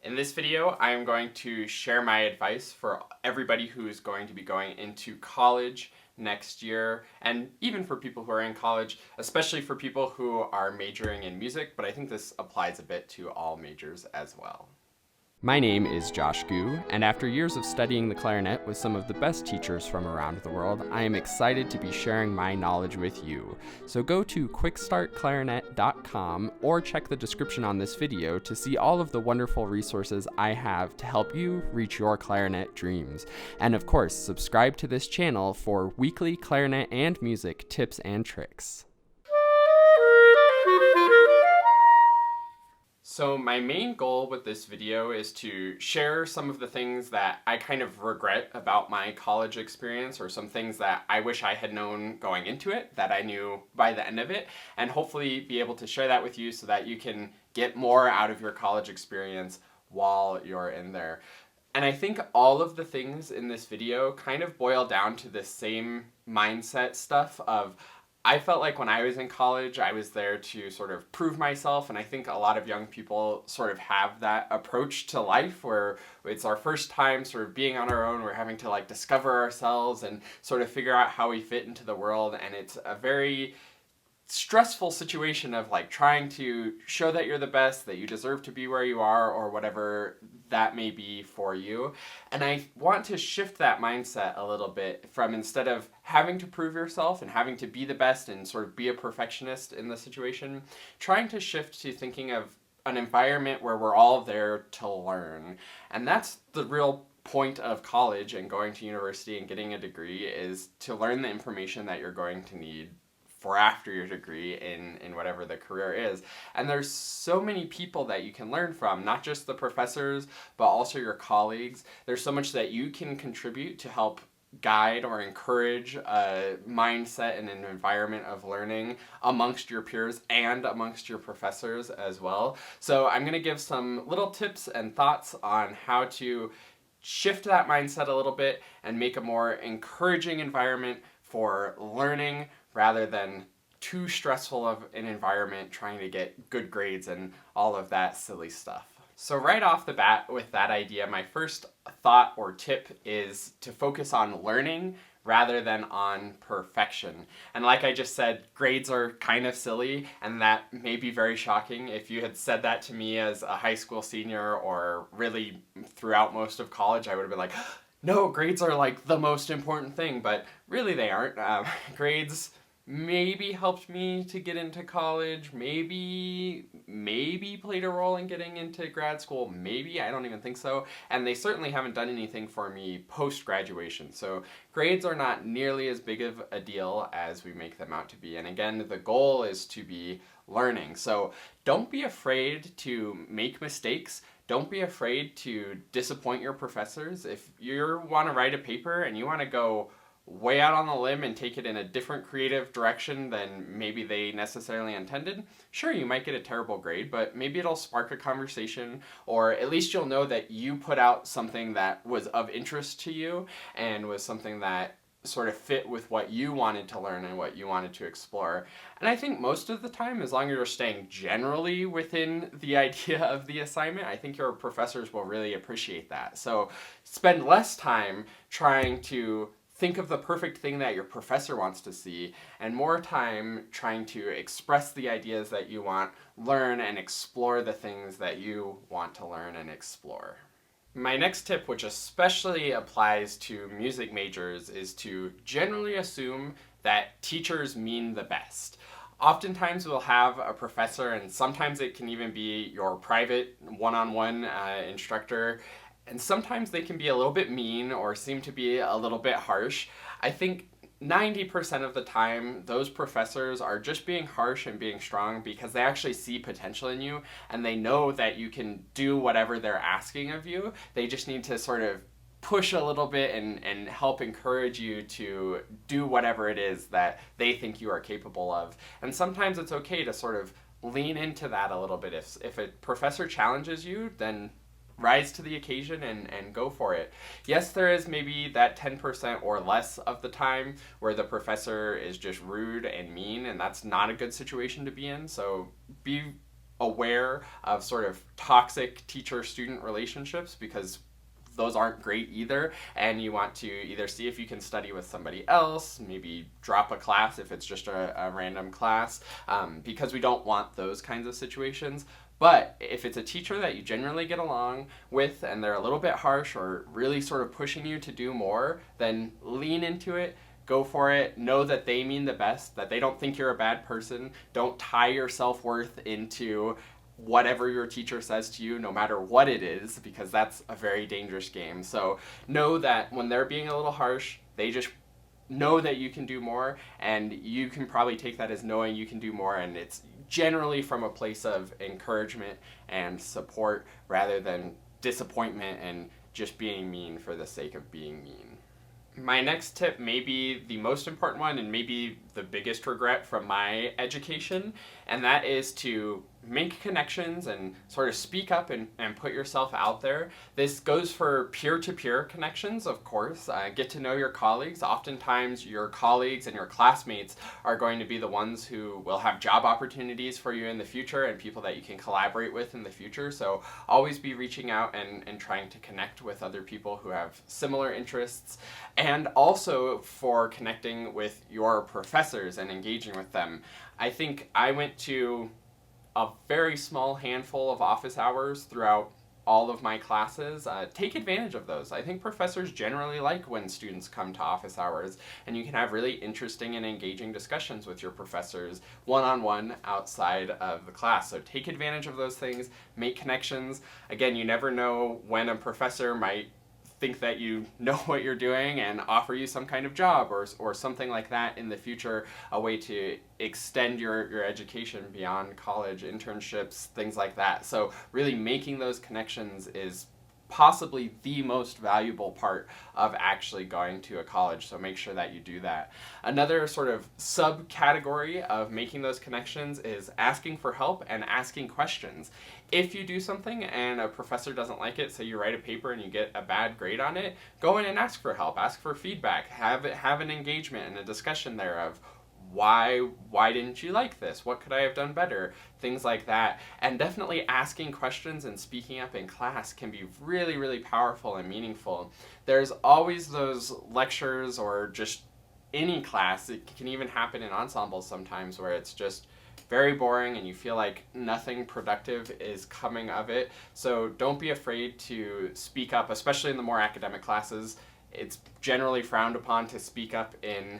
In this video, I am going to share my advice for everybody who is going to be going into college next year, and even for people who are in college, especially for people who are majoring in music, but I think this applies a bit to all majors as well. My name is Josh Gu, and after years of studying the clarinet with some of the best teachers from around the world, I am excited to be sharing my knowledge with you. So go to QuickStartClarinet.com or check the description on this video to see all of the wonderful resources I have to help you reach your clarinet dreams. And of course, subscribe to this channel for weekly clarinet and music tips and tricks. So my main goal with this video is to share some of the things that I kind of regret about my college experience, or some things that I wish I had known going into it that I knew by the end of it, and hopefully be able to share that with you so that you can get more out of your college experience while you're in there. And I think all of the things in this video kind of boil down to the same mindset stuff of, I felt like when I was in college, I was there to sort of prove myself, and I think a lot of young people sort of have that approach to life where it's our first time sort of being on our own, we're having to like discover ourselves and sort of figure out how we fit into the world, and it's a very stressful situation of like trying to show that you're the best, that you deserve to be where you are, or whatever that may be for you. And I want to shift that mindset a little bit from, instead of having to prove yourself and having to be the best and sort of be a perfectionist in the situation, trying to shift to thinking of an environment where we're all there to learn. And that's the real point of college and going to university and getting a degree, is to learn the information that you're going to need for after your degree in whatever the career is. And there's so many people that you can learn from, not just the professors, but also your colleagues. There's so much that you can contribute to help guide or encourage a mindset and an environment of learning amongst your peers and amongst your professors as well. So I'm going to give some little tips and thoughts on how to shift that mindset a little bit and make a more encouraging environment for learning, rather than too stressful of an environment trying to get good grades and all of that silly stuff. So right off the bat with that idea, my first thought or tip is to focus on learning rather than on perfection. And like I just said, grades are kind of silly, and that may be very shocking. If you had said that to me as a high school senior, or really throughout most of college, I would have been like, no, grades are like the most important thing, but really they aren't. Grades maybe helped me to get into college, maybe played a role in getting into grad school, maybe, I don't even think so, and they certainly haven't done anything for me post-graduation. So grades are not nearly as big of a deal as we make them out to be, and again, the goal is to be learning. So don't be afraid to make mistakes. Don't be afraid to disappoint your professors. If you want to write a paper and you want to go way out on the limb and take it in a different creative direction than maybe they necessarily intended, sure, you might get a terrible grade, but maybe it'll spark a conversation, or at least you'll know that you put out something that was of interest to you and was something that sort of fit with what you wanted to learn and what you wanted to explore. And I think most of the time, as long as you're staying generally within the idea of the assignment, I think your professors will really appreciate that. So spend less time trying to think of the perfect thing that your professor wants to see, and more time trying to express the ideas that you want, learn, and explore the things that you want to learn and explore. My next tip, which especially applies to music majors, is to generally assume that teachers mean the best. Oftentimes we'll have a professor, and sometimes it can even be your private one-on-one instructor, and sometimes they can be a little bit mean or seem to be a little bit harsh. I think 90% of the time, those professors are just being harsh and being strong because they actually see potential in you, and they know that you can do whatever they're asking of you. They just need to sort of push a little bit and help encourage you to do whatever it is that they think you are capable of. And sometimes it's okay to sort of lean into that a little bit. If a professor challenges you, then rise to the occasion and go for it. Yes, there is maybe that 10% or less of the time where the professor is just rude and mean, and that's not a good situation to be in. So be aware of sort of toxic teacher-student relationships, because those aren't great either, and you want to either see if you can study with somebody else, maybe drop a class if it's just a random class, because we don't want those kinds of situations. But if it's a teacher that you generally get along with and they're a little bit harsh or really sort of pushing you to do more, then lean into it. Go for it. Know that they mean the best, that they don't think you're a bad person. Don't tie your self-worth into whatever your teacher says to you, no matter what it is, because that's a very dangerous game. So know that when they're being a little harsh, they just know that you can do more, and you can probably take that as knowing you can do more, and it's generally from a place of encouragement and support rather than disappointment and just being mean for the sake of being mean. My next tip may be the most important one and maybe the biggest regret from my education, and that is to make connections and sort of speak up and put yourself out there. This goes for peer-to-peer connections, of course. Get to know your colleagues. Oftentimes your colleagues and your classmates are going to be the ones who will have job opportunities for you in the future and people that you can collaborate with in the future. So always be reaching out and trying to connect with other people who have similar interests, and also for connecting with your professors and engaging with them. I think I went to a very small handful of office hours throughout all of my classes. Take advantage of those. I think professors generally like when students come to office hours, and you can have really interesting and engaging discussions with your professors one-on-one outside of the class. So take advantage of those things, make connections. Again, you never know when a professor might think that you know what you're doing and offer you some kind of job or something like that in the future, a way to extend your education beyond college, internships, things like that. So really making those connections is possibly the most valuable part of actually going to a college, so make sure that you do that. Another sort of subcategory of making those connections is asking for help and asking questions. If you do something and a professor doesn't like it, say you write a paper and you get a bad grade on it, go in and ask for help, ask for feedback, have an engagement and a discussion there of why didn't you like this? What could I have done better? Things like that. And definitely asking questions and speaking up in class can be really, really powerful and meaningful. There's always those lectures or just any class, it can even happen in ensembles sometimes, where it's just very boring and you feel like nothing productive is coming of it. So don't be afraid to speak up, especially in the more academic classes. It's generally frowned upon to speak up in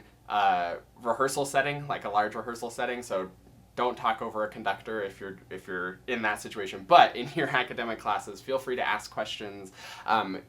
rehearsal setting, like a large rehearsal setting, so don't talk over a conductor if you're in that situation. But in your academic classes, feel free to ask questions.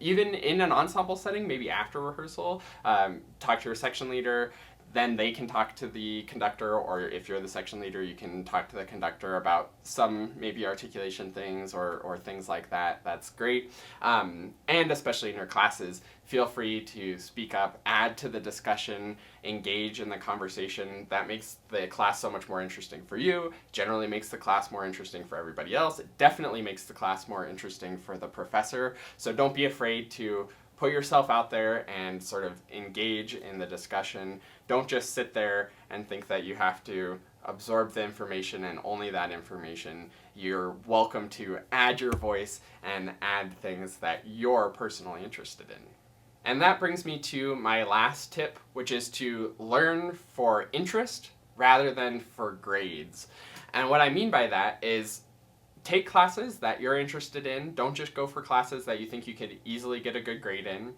Even in an ensemble setting, maybe after rehearsal, talk to your section leader. Then they can talk to the conductor, or if you're the section leader, you can talk to the conductor about some maybe articulation things or things like that. That's great. And especially in your classes, feel free to speak up, add to the discussion, engage in the conversation. That makes the class so much more interesting for you, generally makes the class more interesting for everybody else. It definitely makes the class more interesting for the professor. So don't be afraid to put yourself out there and sort of engage in the discussion. Don't just sit there and think that you have to absorb the information and only that information. You're welcome to add your voice and add things that you're personally interested in. And that brings me to my last tip, which is to learn for interest rather than for grades. And what I mean by that is take classes that you're interested in. Don't just go for classes that you think you could easily get a good grade in.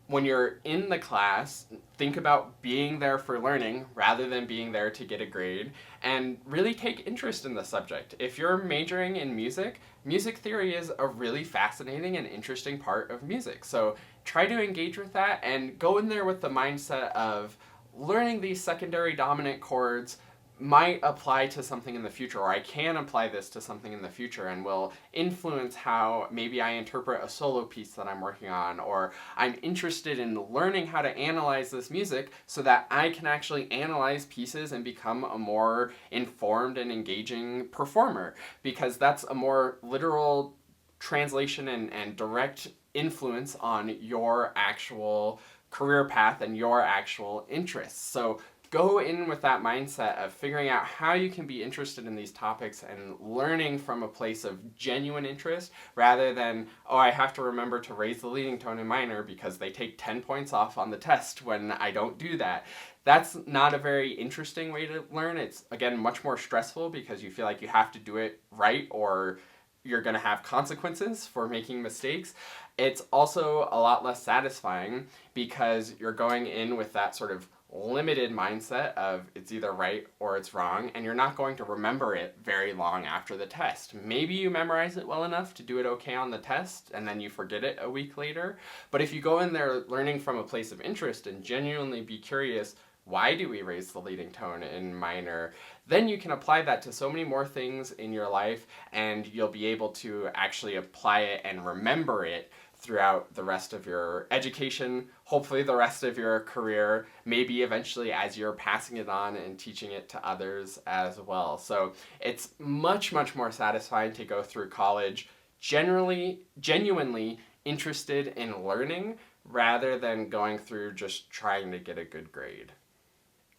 When you're in the class, think about being there for learning rather than being there to get a grade, and really take interest in the subject. If you're majoring in music, music theory is a really fascinating and interesting part of music. So try to engage with that and go in there with the mindset of learning these secondary dominant chords might apply to something in the future, or I can apply this to something in the future and will influence how maybe I interpret a solo piece that I'm working on, or I'm interested in learning how to analyze this music so that I can actually analyze pieces and become a more informed and engaging performer, because that's a more literal translation and direct influence on your actual career path and your actual interests. So go in with that mindset of figuring out how you can be interested in these topics and learning from a place of genuine interest rather than, oh, I have to remember to raise the leading tone in minor because they take 10 points off on the test when I don't do that. That's not a very interesting way to learn. It's, again, much more stressful because you feel like you have to do it right or you're going to have consequences for making mistakes. It's also a lot less satisfying because you're going in with that sort of limited mindset of it's either right or it's wrong, and you're not going to remember it very long after the test. Maybe you memorize it well enough to do it okay on the test, and then you forget it a week later. But if you go in there learning from a place of interest and genuinely be curious, why do we raise the leading tone in minor? Then you can apply that to so many more things in your life, and you'll be able to actually apply it and remember it throughout the rest of your education, hopefully the rest of your career, maybe eventually as you're passing it on and teaching it to others as well. So it's much, much more satisfying to go through college genuinely interested in learning rather than going through just trying to get a good grade.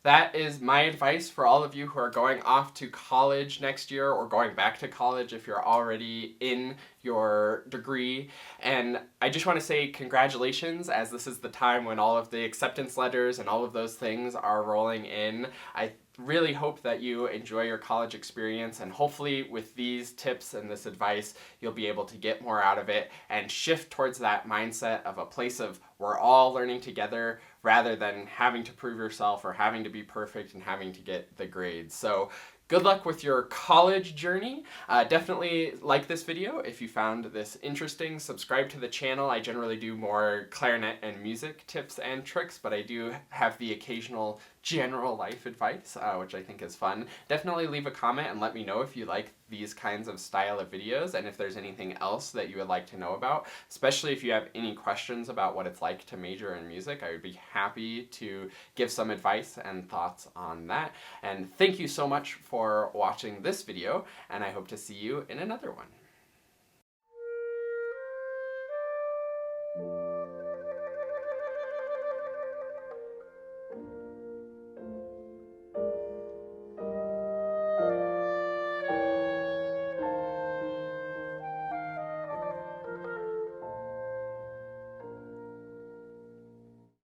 That is my advice for all of you who are going off to college next year or going back to college if you're already in your degree. And I just want to say congratulations, as this is the time when all of the acceptance letters and all of those things are rolling in. I really hope that you enjoy your college experience, and hopefully with these tips and this advice you'll be able to get more out of it and shift towards that mindset of a place of we're all learning together rather than having to prove yourself or having to be perfect and having to get the grades. So good luck with your college journey. Definitely like this video if you found this interesting. Subscribe to the channel. I generally do more clarinet and music tips and tricks, but I do have the occasional general life advice, which I think is fun. Definitely leave a comment and let me know if you like these kinds of style of videos and if there's anything else that you would like to know about, especially if you have any questions about what it's like to major in music. I would be happy to give some advice and thoughts on that. And thank you so much for watching this video, and I hope to see you in another one.